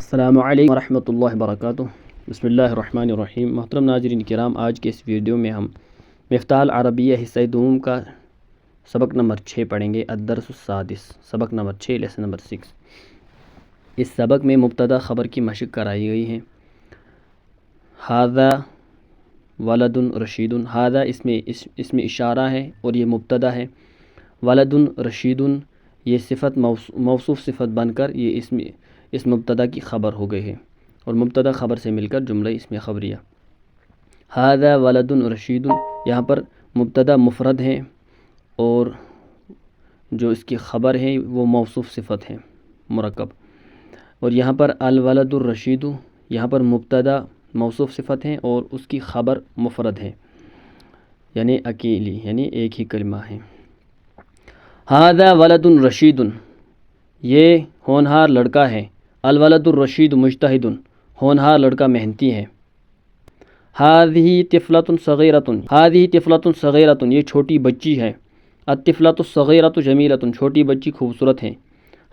السلام علیکم ورحمۃ اللہ وبرکاتہ۔ بسم اللہ الرحمن الرحیم۔ محترم ناظرین کرام، آج کے اس ویڈیو میں ہم مفتاح العربیہ حصہ دوم کا سبق نمبر 6 پڑھیں گے، الدرس السادس، سبق نمبر 6، لیسن نمبر 6۔ اس سبق میں مبتدا خبر کی مشق کرائی گئی ہے۔ ھذا ولد رشید، ھذا اس میں اشارہ ہے اور یہ مبتدا ہے۔ ولد رشید یہ صفت موصوف صفت بن کر یہ اس مبتدا کی خبر ہو گئی ہے، اور مبتدا خبر سے مل کر جملہ اس میں خبریہ۔ ھذا ولد رشید، یہاں پر مبتدا مفرد ہے اور جو اس کی خبر ہے وہ موصوف صفت ہے مرکب، اور یہاں پر الولد الرشید، یہاں پر مبتدا موصوف صفت ہے اور اس کی خبر مفرد ہے، یعنی اکیلی، یعنی ایک ہی کلمہ ہے۔ ھذا ولد رشید، یہ ہونہار لڑکا ہے۔ الولد الرشید مجتہد، ہونہار لڑکا محنتی ہے۔ ھذہ طفلۃ صغیرۃ، ھذہ طفلۃ صغیرۃ، یہ چھوٹی بچی ہے۔ الطفلۃ الصغیرۃ جمیلۃ، چھوٹی بچی خوبصورت ہے۔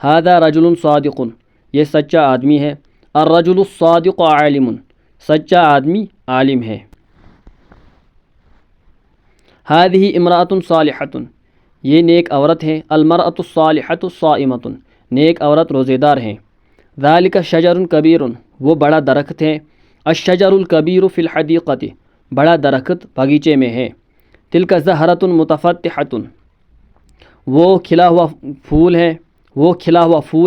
ھذا رجل صادق، یہ سچا آدمی ہے۔ الرجل الصادق عالم، سچا آدمی عالم ہے۔ ھذہ امرأۃ صالحۃ، یہ نیک عورت ہے۔ المرأۃ الصالحۃ صائمۃ، نیک عورت روزے دار ہے۔ ذالک شجر کبیر، وہ بڑا درخت ہے۔ الشجر الکبیر فی الحدیقۃ، بڑا درخت باغیچے میں ہے۔ تلک زہرۃ متفتحۃ، وہ کھلا ہوا پھول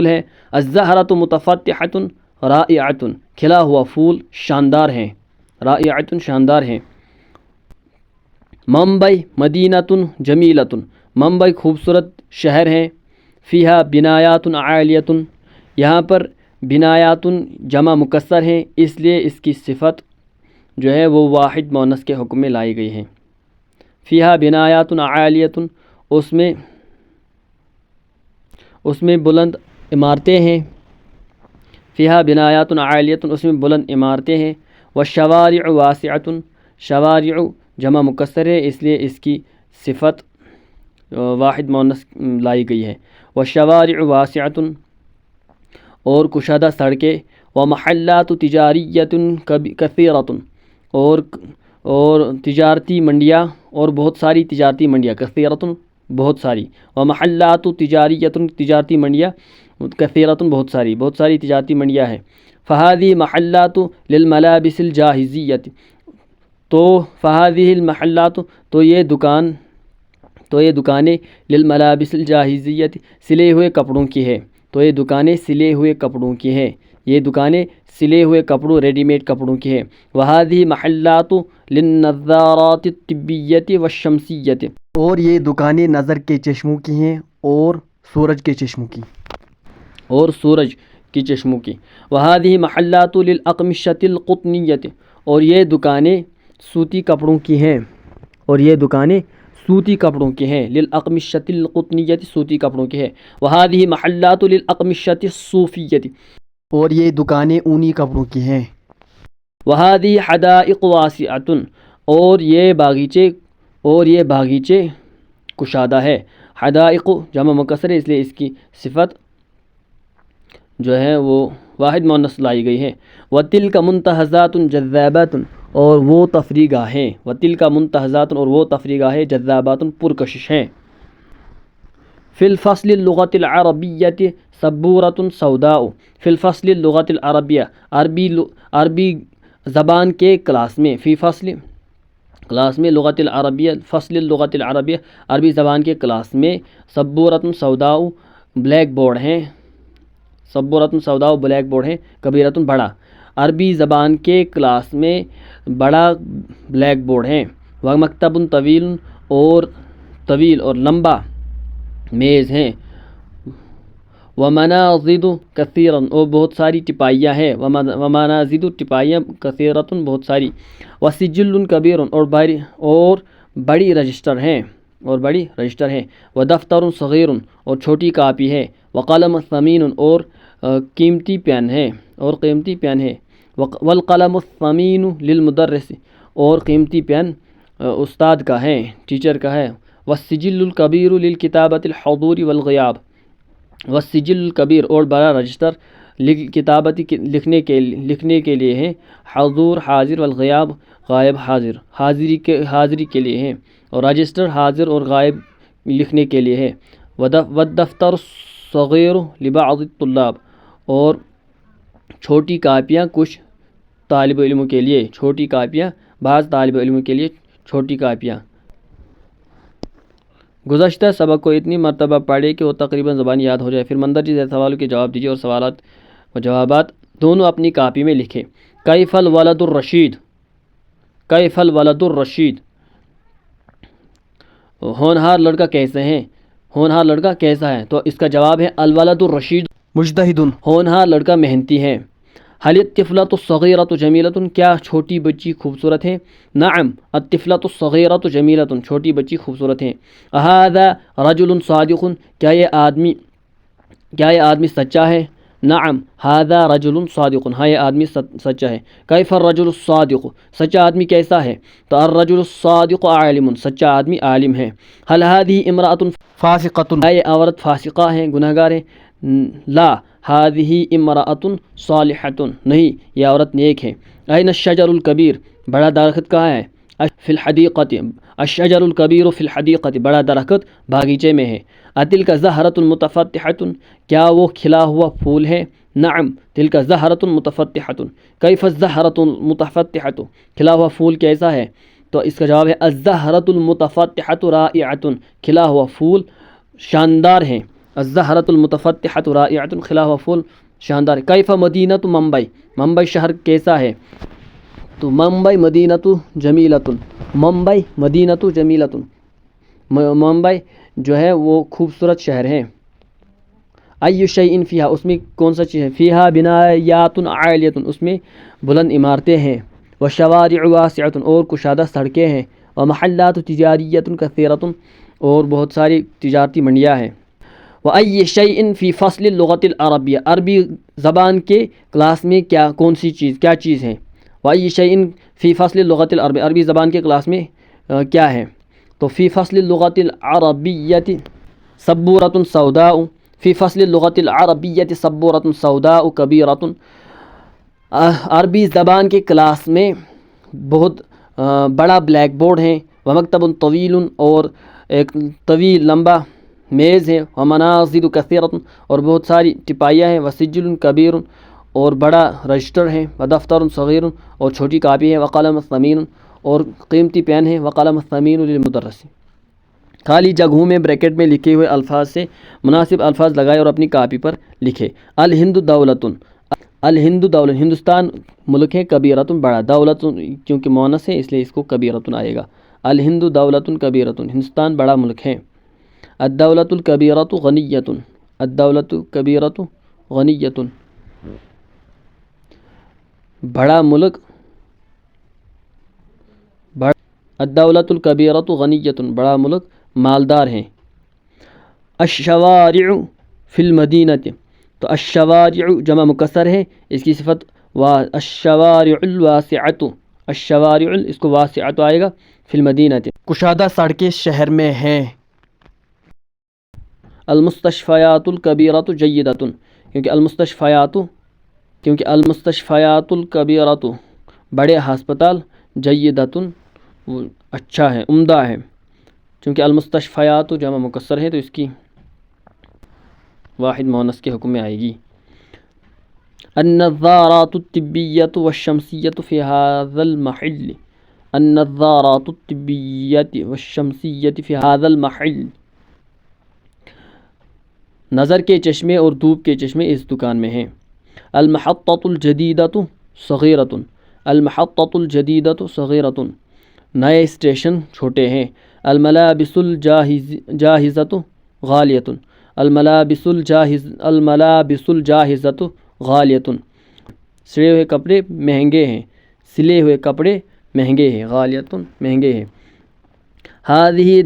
ہے۔ الزہرۃ متفتحۃ رائعۃ، کھلا ہوا پھول شاندار ہے، رائعۃ شاندار ہے۔ ممبئی مدینۃ جمیلۃ، ممبئی خوبصورت شہر ہے۔ فیہا بنایات عالیۃ، یہاں پر بنایات جمع مکسر ہے، اس لیے اس کی صفت جو ہے وہ واحد مؤنث کے حکم میں لائی گئی ہے۔ فیہا بنایات عالیۃ، اس میں بلند عمارتیں ہیں۔ فیہا بنایات عالیۃ، اس میں بلند عمارتیں ہیں۔ والشوارع واسعۃ، شوارع جمع مکسر ہے، اس لیے اس کی صفت واحد مؤنث لائی گئی ہے۔ والشوارع واسعۃ، اور کشادہ سڑکیں۔ ومحلات تجاریۃ کثیرۃ، اور تجارتی منڈیاں، اور بہت ساری تجارتی منڈیاں، کثیرۃ بہت ساری۔ ومحلات تجاریۃ، تجارتی منڈیاں، کثیرۃ بہت ساری تجارتی منڈیاں ہیں۔ فہذہ محلات للملابس الجاہزیۃ، تو فہذہ المحلات، تو یہ دکانیں للملابس الجاہزیۃ، سلے ہوئے کپڑوں کی ہے، تو یہ دکانیں سلے ہوئے کپڑوں کی ہے، یہ دکانیں سلے ہوئے کپڑوں ریڈی میڈ کپڑوں کی ہے۔ وہذہ محلات للنظارات الطبیۃ والشمسیۃ، اور یہ دکانیں نظر کے چشموں کی ہیں اور سورج کے چشموں کی۔ وہذہ محلات للاقمشۃ القطنیۃ، اور یہ دکانیں سوتی کپڑوں کی ہیں، للاقمشۃ القطنیۃ، سوتی کپڑوں کی ہے۔ وہذہ محلات للاقمشۃ الصوفیۃ، اور یہ دکانیں اونی کپڑوں کی ہیں۔ وہذہ حدائق واسعۃ، اور یہ باغیچے کشادہ ہے۔ حدائق جمع مکسر ہے، اس لیے اس کی صفت جو ہے وہ واحد مؤنث لائی گئی ہے۔ وتلک منتہزات جذابات، اور وہ تفریح گاہیں، وتلک منتہزات، اور وہ تفریح گاہیں، جذابات پرکشش ہیں۔ فی الفصل اللغۃ العربیۃ سبورۃ سوداء، فی الفصل اللغۃ العربیہ، عربی زبان کے کلاس میں، فی فصل کلاس میں، لغت العربیہ فصل اللغۃ العربیہ، عربی زبان کے کلاس میں، سبورۃ سوداء بلیک بورڈ ہیں، سبورۃ سوداء بلیک بورڈ ہیں، کبیرۃ بڑا، عربی زبان کے کلاس میں بڑا بلیک بورڈ ہیں۔ ومکتب طویل اور لمبا میز ہیں۔ ومناضد کثیرا، اور بہت ساری ٹپائیاں ہیں۔ ومناضد ٹپائیاں، کثیرۃ بہت ساری۔ وسجل کبیر، اور بڑی رجسٹر ہیں، ودفتر صغیر، اور چھوٹی کاپی ہے۔ وقلم ثمین، اور قیمتی پین ہے، والقلم الثمین للمدرس، اور قیمتی پین استاد کا ہے، ٹیچر کا ہے۔ والسجل الکبیر للکتابۃ الحضور والغیاب، والسجل الکبیر، اور بڑا رجسٹر کتابتی لکھنے کے لیے ہیں، حضور حاضر والغیاب غائب حاضری کے لیے ہیں، اور رجسٹر حاضر اور غائب لکھنے کے لیے ہے، والدفتر الصغیر لبعض الطلاب، اور چھوٹی کاپیاں کچھ طالب علموں کے لیے، چھوٹی کاپیاں بعض طالب علموں کے لیے چھوٹی کاپیاں۔ گزشتہ سبق کو اتنی مرتبہ پڑھے کہ وہ تقریباً زبان یاد ہو جائے، پھر مندرجہ ذیل سوالوں کے جواب دیجیے، اور سوالات و جوابات دونوں اپنی کاپی میں لکھیں۔ کیف الولد الرشید، کیف الولد الرشید، ہونہار لڑکا کیسے ہیں، ہونہار لڑکا کیسا ہے؟ تو اس کا جواب ہے الولد الرشید مجتہد، ہونہار لڑکا محنتی ہے۔ حل الطفلۃ الصغیرۃ جمیلۃ، کیا چھوٹی بچی خوبصورت ہے؟ نعم الطفلۃ الصغیرۃ جمیلۃ، چھوٹی بچی خوبصورت ہے۔ اھذا رجل صادق، کیا یہ آدمی سچا ہے؟ نعم ھذا رجل صادق، ہاں یہ آدمی سچا ہے۔ کیف الرجل الصادق، سچا آدمی کیسا ہے؟ تو الرجل الصادق عالم، سچا آدمی عالم ہے۔ هل هذه امرأة فاسقۃ، کیا یہ عورت فاسقہ ہے، گناہ گار ہے؟ لا هذه امرأة صالحۃ، نہیں یہ عورت نیک ہے۔ این الشجر الکبیر، بڑا درخت کہاں ہے؟ فی الحدیقۃ، الشجر الکبیر فی الحدیقۃ، بڑا درخت باغیچے میں ہے۔ اتلک زہرۃ متفتحۃ، کیا وہ کھلا ہوا پھول ہے؟ نعم تلک زہرۃ متفتحۃ۔ کیف الزہرۃ المتفتحۃ، کھلا ہوا پھول کیسا ہے؟ تو اس کا جواب ہے الزہرۃ المتفتحۃ رائعۃ، کھلا ہوا پھول شاندار ہے۔ الزہرۃ المتفتحۃ رائعۃ، کھلا ہوا پھول شاندار ہے۔ کیف مدینۃ ممبئی، ممبئی شہر کیسا ہے؟ تو ممبئی مدینۃ جمیلۃ، ممبئی مدینۃ جمیلۃ، ممبئی جو ہے وہ خوبصورت شہر ہے۔ ای شیء فیہا، اس میں کون سا چیز ہے؟ فیہا بنایات عالیۃ، اس میں بلند عمارتیں ہیں۔ وشوارع واسعۃ، اور کشادہ سڑکیں ہیں۔ ومحلات تجاریۃ کثیرۃ، اور بہت ساری تجارتی منڈیاں ہیں۔ وای شیء فی فصل اللغۃ العربیہ، عربی زبان کے کلاس میں کون سی چیز ہے؟ وای شیء فی فصل اللغۃ العربیہ، عربی زبان کے کلاس میں کیا ہے؟ تو فی فصل اللغۃ العربیۃ سبورۃ سوداء، فی فصل اللغۃ العربیۃ سبورۃ سوداء کبیرۃ، عربی زبان کے کلاس میں بہت بڑا بلیک بورڈ ہے۔ ومکتب طویل، اور ایک طویل لمبا میز ہے۔ ومناظر کثیرۃ، اور بہت ساری ٹپائیاں ہیں۔ وسجل کبیر، اور بڑا رجسٹر ہے۔ ودفتر صغیر، اور چھوٹی کاپی ہے۔ وقلم ثمین، اور قیمتی پین ہے۔ وقلم ثمین للمدرس، خالی جگہوں میں بریکٹ میں لکھے ہوئے الفاظ سے مناسب الفاظ لگائے اور اپنی کاپی پر لکھے۔ الہند دولۃ، الہند دولت، ہندوستان ملک ہے۔ کبیرۃ، بڑا، دولت کیونکہ مونث ہے اس لیے اس کو کبیرۃ آئے گا۔ الہند دولۃ کبیرۃ، ہندوستان بڑا ملک ہے۔ الدولۃ الکبیرۃ غنیۃ، الدولۃ کبیرۃ غنیۃ، بڑا ملک، الدولۃ الکبیرۃ غنیۃ، بڑا ملک مالدار ہیں۔ الشوارع فی المدینۃ، تو الشوارع جمع مکسر ہے، اس کی صفت الشوارع الواسعۃ، الشوارع اس کو واسعۃ آئے گا، فی المدینۃ کشادہ سڑکیں شہر میں ہیں۔ المستشفیات الکبیرۃ جیدۃ، کیونکہ المستشفیات الکبیرۃ بڑے ہسپتال، جیدۃ اچھا ہے، عمدہ ہے، چونکہ المستشفیات جمع مکسر ہے تو اس کی واحد مؤنث کے حکم میں آئے گی۔ النظارات الطبیۃ والشمسیۃ فی ھذا المحل، النظارات الطبیۃ والشمسیۃ فی ھذا المحل، نظر کے چشمے اور دھوپ کے چشمے اس دکان میں ہیں۔ المحطۃ الجدیدۃ صغیرۃ، المحطۃ الجدیدۃ صغیرۃ، نئے اسٹیشن چھوٹے ہیں۔ الملابس الجاہزۃ غالیۃ، الملابس الجاہزۃ غالیۃ، سلے ہوئے کپڑے مہنگے ہیں، سلے ہوئے کپڑے مہنگے ہیں، غالیۃ مہنگے ہیں۔ هذه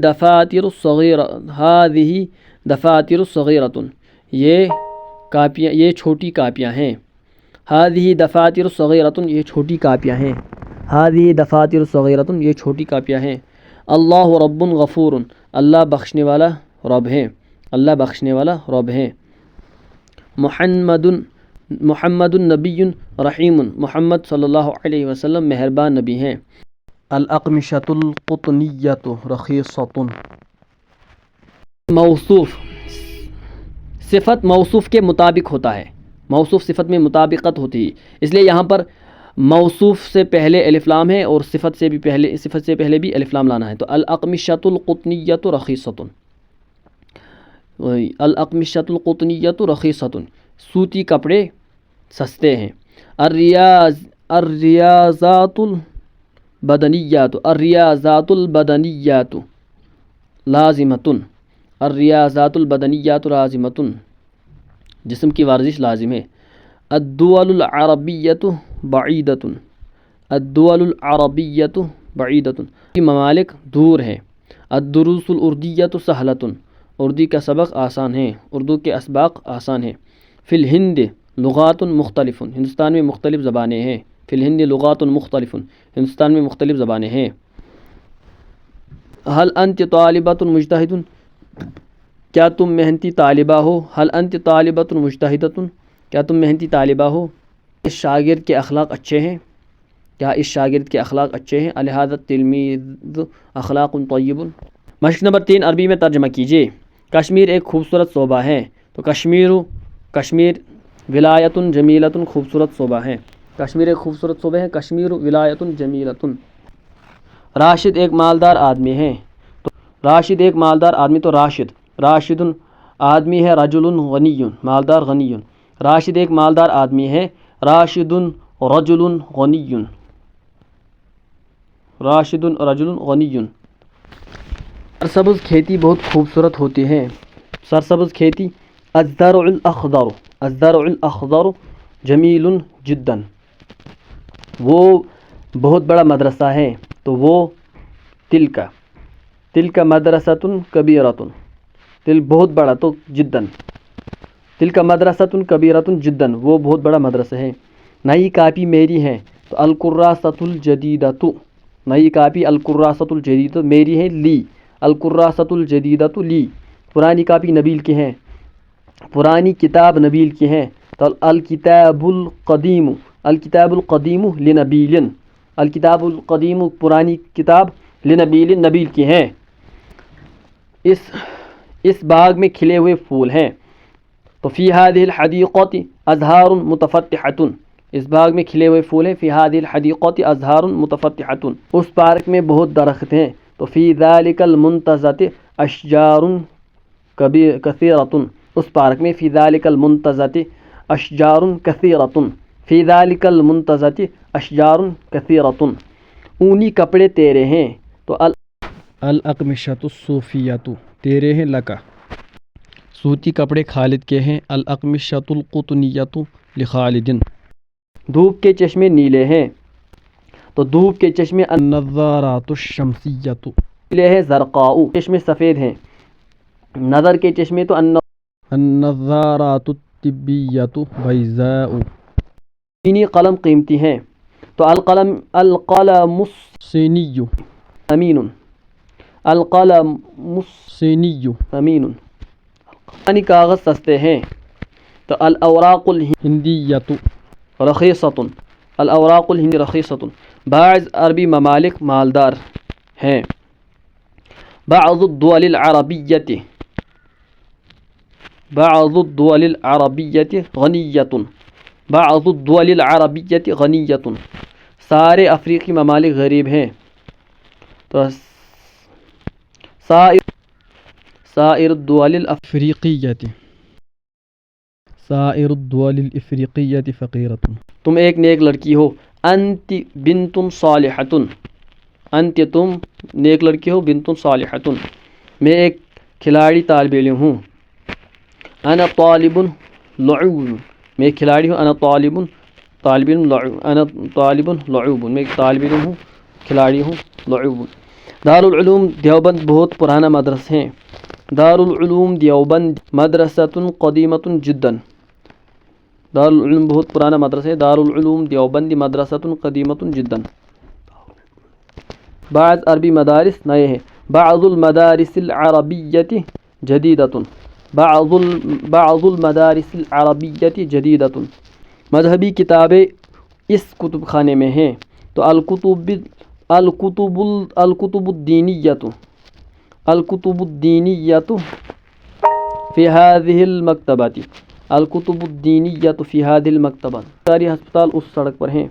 دفاتر صغیرۃ، یہ چھوٹی کاپیاں ہیں۔ هذه دفاتر صغیرۃ، یہ چھوٹی کاپیاں ہیں۔ هذه دفاتر صغیرۃ، یہ چھوٹی کاپیاں ہیں۔ اللہ رب غفور، اللہ بخشنے والا رب ہے، اللہ بخشنے والا رب ہے۔ محمد النبی رحیم، محمد صلی اللہ علیہ وسلم مہربان نبی ہیں۔ الاقمشۃ القطنیۃ رخیصۃ، موصوف صفت موصوف کے مطابق ہوتا ہے، موصوف صفت میں مطابقت ہوتی ہے، اس لیے یہاں پر موصوف سے پہلے الف لام ہے اور صفت سے پہلے بھی الف لام لانا ہے۔ تو الاقمشۃ القطنیۃ رخیصۃ، الاقمشۃ القطنیۃ رخیصۃ، سوتی کپڑے سستے ہیں۔ الریاضات البدنیات، الریاضات البدنیات لازمۃ، الریاضات البدنیات لازمۃ، جسم کی ورزش لازم ہے۔ الدول العربیۃ بعیدۃ، الدول العربیۃ بعیدۃ، ممالک دور ہیں۔ الدروس الاردیۃ سہلۃ، اردو کا سبق آسان ہے، اردو کے اسباق آسان ہیں۔ فی الہند لغات مختلف، ہندوستان میں مختلف زبانیں ہیں۔ فی الہند لغات مختلف، ہندوستان میں مختلف زبانیں ہیں۔ هل انت طالبۃ مجتہد، کیا تم محنتی طالبہ ہو؟ هل انت طالبۃ مجتہدۃ، کیا تم محنتی طالبہ ہو؟ اس شاگرد کے اخلاق اچھے ہیں، کیا اس شاگرد کے اخلاق اچھے ہیں؟ لہذا التلمیذ اخلاق طیب۔ مشق نمبر 3 عربی میں ترجمہ کیجیے۔ کشمیر ایک خوبصورت صوبہ ہے، تو کشمیر ولایت جمیلۃ خوبصورت صوبہ ہے، کشمیر ایک خوبصورت صوبہ ہے، کشمیر ولایت جمیلۃ۔ راشد ایک مالدار آدمی ہے، تو راشد ایک مالدار آدمی، تو راشد آدمی ہے، رجل غنی مالدار غنی، راشد ایک مالدار آدمی ہے، راشد رجل غنی، راشد رجل غنی۔ سرسبز کھیتی بہت خوبصورت ہوتی ہے، سرسبز کھیتی۔ الزرع الاخضر، الزرع الاخضر جمیل جدا، وہ بہت بڑا مدرسہ ہے، تو وہ تلک مدرسۃ کبیرۃ، تل بہت بڑا، تو جدا، تلک مدرسۃ کبیرۃ جدا، وہ بہت بڑا مدرسہ ہے۔ نئی کاپی میری ہے، تو الکراسۃ الجدیدۃ، نئی کاپی الکراسۃ الجدیدۃ میری ہے، لی، الکراسۃ الجدیدۃ لی، پرانی کاپی نبیل کی ہے، پرانی کتاب نبیل کی ہے، تو الکتاب القدیم، الکتاب القدیم لنبیل، الکتاب القدیم پرانی کتاب لنبیل نبیل کی ہے۔ اس باغ میں کھلے ہوئے پھول ہیں، تو فی هذه الحدیقۃ ازہار متفتحۃ، اس باغ میں کھلے ہوئے پھول ہیں، فی هذه الحدیقۃ ازہار متفتحۃ، اس پارک میں بہت درخت ہیں، تو فی ذلک المنتزہ اشجار کثیرۃ، اس پارک میں فی ذلک المنتزہ اشجار کثیرۃ، فی ذلک المنتزہ اشجار کثیرۃ، اونی کپڑے تیرے ہیں، تو الاقمشۃ الصوفیۃ، تیرے ہیں لکا، سوتی کپڑے خالد کے ہیں، الاقمشۃ القطنیۃ لخالد۔ دھوپ کے چشمے نیلے ہیں، تو دھوپ کے چشمے النظارات الشمسیۃ، نیلے ہیں، زرقاء چشمے سفید ہیں، نظر کے چشمے تو النظارات الطبیۃ بیضاء۔ چینی قلم قیمتی ہیں، تو القلم الصینی امین، القلم الصینی امین۔ پرانی کاغذ سستے ہیں، تو الاوراق الہندیۃ رخیصۃ، الاوراق الہندی رخیصۃ۔ بعض عربی ممالک مالدار ہیں، بعض الدول العربیۃ، بعض الدول العربیۃ غنیۃ، بعض الدول العربیۃ غنیۃ، سارے افریقی ممالک غریب ہیں، تو سائر الدول الافریقیۃ، سائر الدول الافریقیۃ فقیرۃ۔ تم ایک نیک لڑکی ہو، انت بنت صالحۃ، انت تم نیک لڑکی ہو، بنت صالحۃ، میں ایک کھلاڑی طالب علم ہوں، انا طالب لعوب، میں ایک کھلاڑی ہوں، انا طالب علم لعوب، انا طالب لعوب، میں ایک طالب علم ہوں، کھلاڑی ہوں، لعوب۔ دارالعلوم دیوبند بہت پرانا مدرسہ ہے، دارالعلوم دیوبند مدرسۃ قدیمۃ جدا، دارالعلوم بہت پرانا مدرسہ ہے، دارالعلوم دیوبند مدرسۃ قدیمۃ جدا۔ بعض عربی مدارس نئے ہیں، بعض المدارس العربیۃ جدیدۃ، بعض المدارس العربیۃ جدیدۃ، مذہبی کتابیں اس کتب خانے میں ہیں. تو الکتب الدینیۃ فی هذه المکتبۃ، الکتب الدینیۃ فی هذه المکتبۃ، ساری ہسپتال اس سڑک پر ہیں.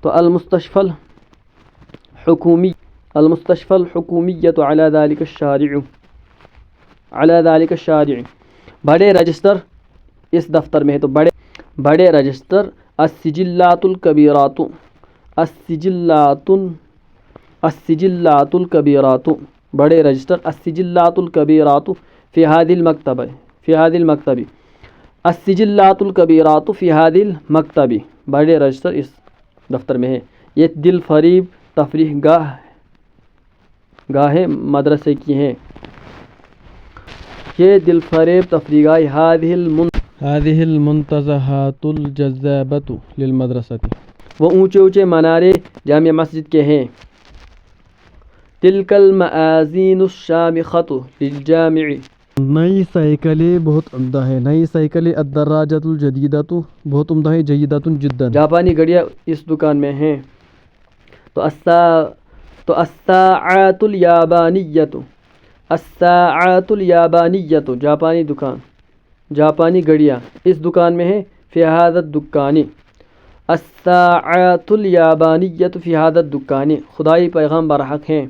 تو المستشفى الحکومیۃ علی ذلك الشارع، بڑے رجسٹر اس دفتر میں ہے. تو بڑے رجسٹر السجلات الکبیرات بڑے رجسٹر السجلات الکبیرات فی هذه المکتبہ السجلات الکبیرات فی هذه المکتب، بڑے رجسٹر اس دفتر میں ہے. یہ دل فریب تفریح گاہیں مدرسے کی ہیں. یہ دل فریب تفریح گاہ هذه المنتزہات الجذابۃ للمدرسۃ، وہ اونچے اونچے منارے جامع مسجد کے ہیں. تلک المآذین الشامخۃ للجامع، نئی سائیکلیں بہت عمدہ ہے. نئی سائیکلیں الدراجۃ الجدیدۃ بہت عمدہ ہے. جیدۃ جدا، جاپانی گھڑیاں اس دکان میں ہیں. تو الساعات الیابانیۃ جاپانی گھڑیاں اس دکان میں ہیں. فی ھذا الدکان الساعات الیابانیۃ فی ھذا الدکان، خدائی پیغام برحق ہیں.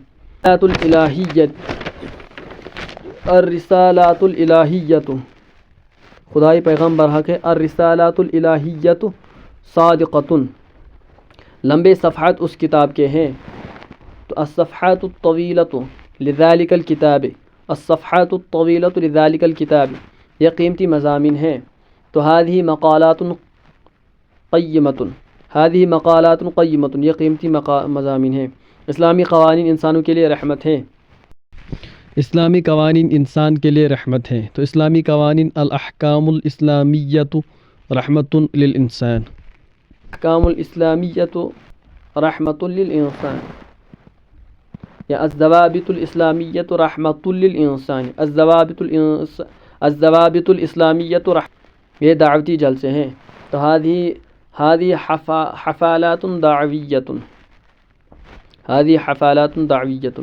الرسالات الالہیۃ، خدائی پیغام برحق ہے. الرسالات الالہیۃ صادقۃ، لمبے صفحات اس کتاب کے ہیں. تو الصفحات الطویلۃ لذالک الکتاب، الصفحات الطویلۃ لذالک الکتاب، یہ قیمتی مضامین ہیں. تو هذه مقالات قیمۃ، یہ قیمتی مضامین ہیں. اسلامی قوانین انسانوں کے لیے رحمت ہیں. اسلامی قوانین انسان کے لیے رحمت ہیں. تو اسلامی قوانین الاحکام الاسلامیۃ رحمۃ للانسان، احکام الاسلامیۃ رحمۃ للانسان، یا الضوابط الاسلامیۃ رحمۃ للانسان، الضوابط الاسلامیۃ یہ دعوتی جلسے ہیں. تو هذه حفالات دعویۃ